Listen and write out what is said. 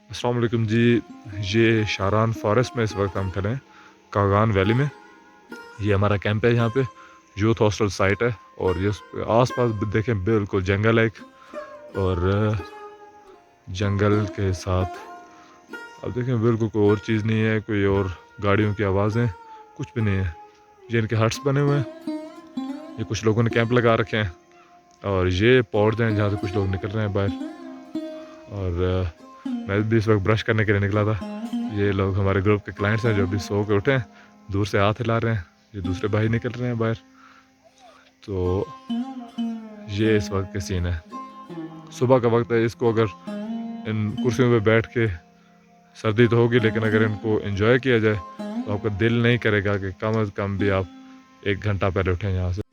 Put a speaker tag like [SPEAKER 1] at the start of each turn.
[SPEAKER 1] अस्सलाम वालेकुम जी। ये शारान फॉरेस्ट में इस वक्त हम खड़े हैं, कागान वैली में। ये हमारा कैंप है, यहाँ पे यूथ हॉस्टल साइट है। और ये आस पास देखें बिल्कुल जंगल है एक, और जंगल के साथ अब देखें बिल्कुल कोई और चीज़ नहीं है, कोई और गाड़ियों की आवाज़ें कुछ भी नहीं है। ये इनके हट्स बने हुए हैं, ये कुछ लोगों ने कैंप लगा रखे हैं। और ये पौधे हैं जहाँ से कुछ लोग निकल रहे हैं बाहर। और मैं भी इस वक्त ब्रश करने के लिए निकला था। ये लोग हमारे ग्रुप के क्लाइंट्स हैं जो अभी सो के उठे हैं, दूर से हाथ हिला रहे हैं। ये दूसरे भाई निकल रहे हैं बाहर। तो ये इस वक्त के सीन है, सुबह का वक्त है। इसको अगर इन कुर्सियों पे बैठ के, सर्दी तो होगी लेकिन अगर इनको एंजॉय किया जाए तो आपका दिल नहीं करेगा कि कम अज़ कम भी आप 1 घंटा पहले उठें यहाँ से।